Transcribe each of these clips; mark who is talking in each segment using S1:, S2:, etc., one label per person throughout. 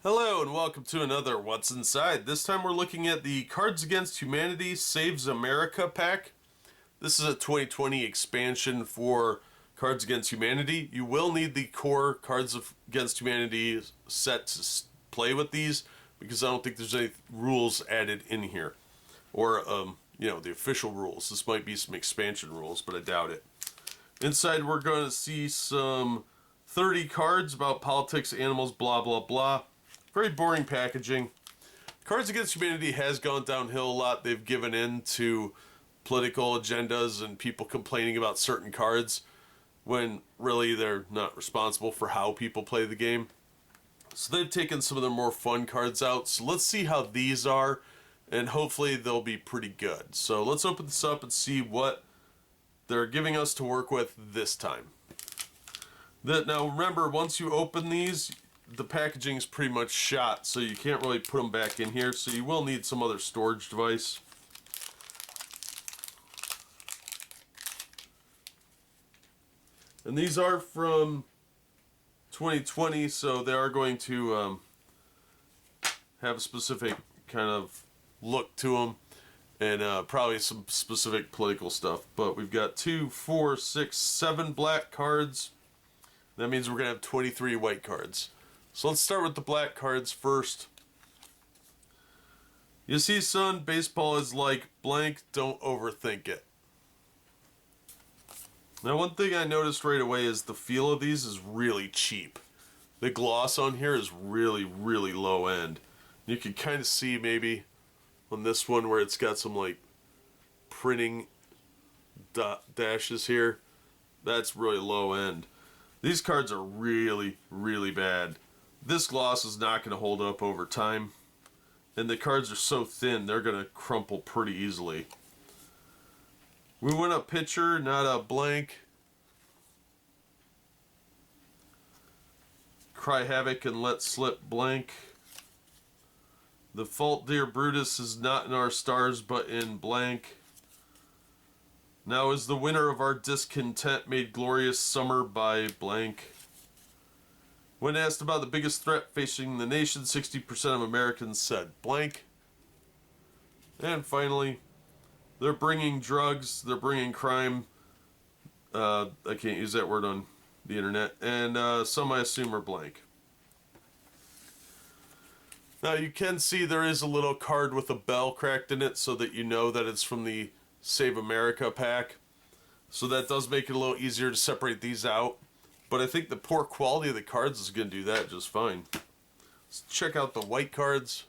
S1: Hello and welcome to another What's Inside. This time we're looking at the Cards Against Humanity Saves America pack. This is a 2020 expansion for Cards Against Humanity. You will need the core Cards Against Humanity set to play with these because I don't think there's any rules added in here. Or, the official rules. This might be some expansion rules, but I doubt it. Inside we're going to see some 30 cards about politics, animals, blah, blah, blah. Very boring packaging. Cards Against Humanity has gone downhill a lot. They've given in to political agendas and people complaining about certain cards when really they're not responsible for how people play the game. So they've taken some of their more fun cards out. So let's see how these are, and hopefully they'll be pretty good. So let's open this up and see what they're giving us to work with this time. Now remember, once you open these, the packaging is pretty much shot, so you can't really put them back in here, so you will need some other storage device. And these are from 2020, so they are going to have a specific kind of look to them, and probably some specific political stuff. But we've got 2, 4, 6, 7 black cards. That means we're going to have 23 white cards. So let's start with the black cards first. You see, son, baseball is like blank, don't overthink it. Now, one thing I noticed right away is the feel of these is really cheap. The gloss on here is really, really low end. You can kind of see maybe on this one where it's got some like printing dashes here. That's really low end. These cards are really, really bad. This gloss is not going to hold up over time, and the cards are so thin they're going to crumple pretty easily. We want a picture, not a blank. Cry havoc and let slip blank. The fault, dear Brutus, is not in our stars but in blank. Now is the winter of our discontent made glorious summer by blank. When asked about the biggest threat facing the nation, 60% of Americans said blank. And finally, they're bringing drugs, they're bringing crime. I can't use that word on the internet. And some I assume are blank. Now you can see there is a little card with a bell cracked in it so that you know that it's from the Save America pack. So that does make it a little easier to separate these out. But I think the poor quality of the cards is going to do that just fine. Let's check out the white cards.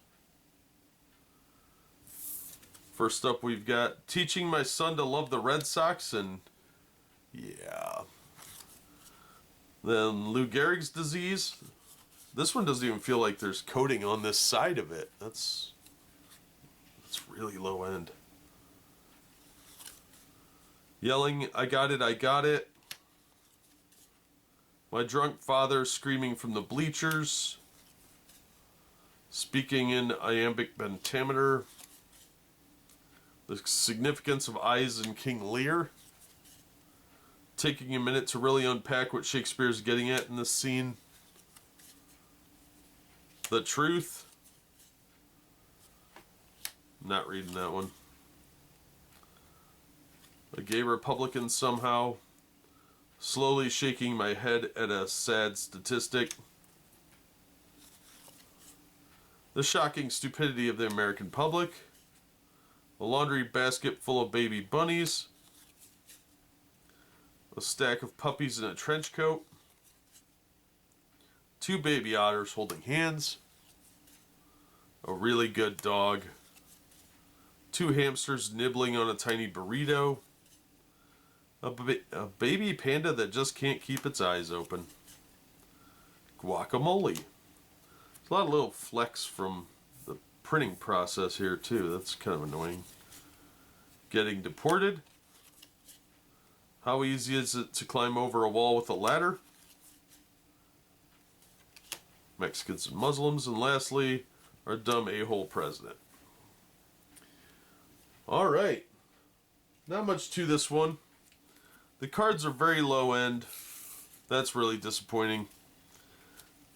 S1: First up, we've got Teaching My Son to Love the Red Sox, and yeah. Then Lou Gehrig's Disease. This one doesn't even feel like there's coating on this side of it. That's really low end. Yelling, I got it, I got it. My drunk father screaming from the bleachers. Speaking in iambic pentameter. The significance of eyes in King Lear. Taking a minute to really unpack what Shakespeare's getting at in this scene. The truth. Not reading that one. A gay Republican somehow. Slowly shaking my head at a sad statistic. The shocking stupidity of the American public. A laundry basket full of baby bunnies. A stack of puppies in a trench coat. 2 baby otters holding hands. A really good dog. 2 hamsters nibbling on a tiny burrito. A baby panda that just can't keep its eyes open. Guacamole. There's a lot of little flecks from the printing process here too. That's kind of annoying. Getting deported. How easy is it to climb over a wall with a ladder? Mexicans and Muslims. And lastly, our dumb a-hole president. Alright. Not much to this one. The cards are very low end. That's really disappointing.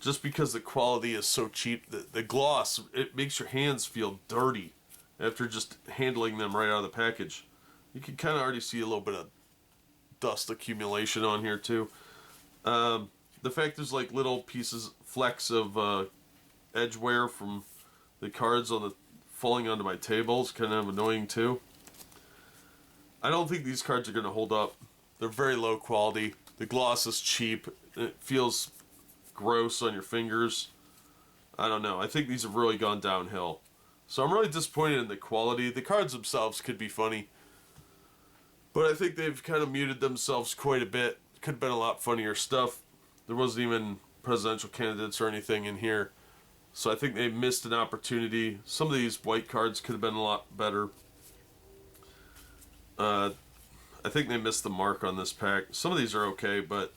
S1: just because the quality is so cheap. The gloss, it makes your hands feel dirty after just handling them right out of the package. You can kind of already see a little bit of dust accumulation on here too. The fact there's like little pieces, flecks of edge wear from the cards on the falling onto my table is kind of annoying too. I don't think these cards are going to hold up. They're very low quality. The gloss is cheap. It feels gross on your fingers. I don't know. I think these have really gone downhill. So I'm really disappointed in the quality. The cards themselves could be funny, but I think they've kind of muted themselves quite a bit. Could have been a lot funnier stuff. There wasn't even presidential candidates or anything in here. So I think they missed an opportunity. Some of these white cards could have been a lot better. I think they missed the mark on this pack. Some of these are okay, but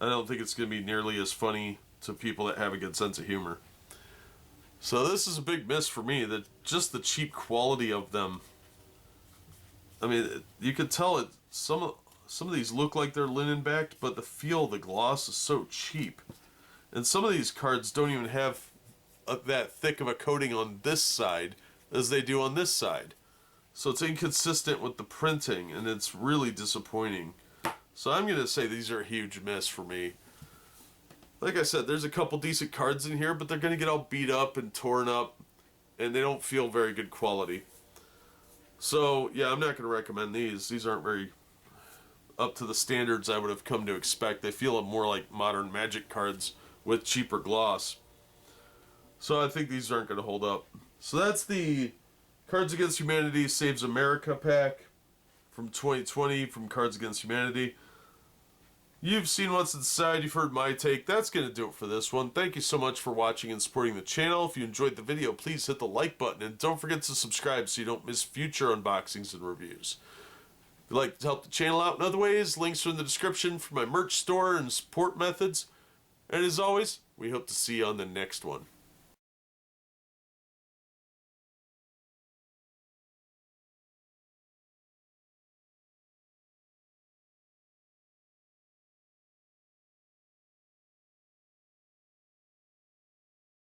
S1: I don't think it's going to be nearly as funny to people that have a good sense of humor. So this is a big miss for me. That just the cheap quality of them. I mean, you could tell it. Some of these look like they're linen backed, but the feel of the gloss is so cheap. And some of these cards don't even have that thick of a coating on this side as they do on this side. So it's inconsistent with the printing, and it's really disappointing. So I'm going to say these are a huge miss for me. Like I said, there's a couple decent cards in here, but they're going to get all beat up and torn up, and they don't feel very good quality. So, yeah, I'm not going to recommend these. These aren't very up to the standards I would have come to expect. They feel more like modern Magic cards with cheaper gloss. So I think these aren't going to hold up. So that's the Cards Against Humanity Saves America pack from 2020 from Cards Against Humanity. You've seen what's inside, you've heard my take. That's going to do it for this one. Thank you so much for watching and supporting the channel. If you enjoyed the video, please hit the like button, and don't forget to subscribe so you don't miss future unboxings and reviews. If you'd like to help the channel out in other ways, links are in the description for my merch store and support methods. And as always, we hope to see you on the next one.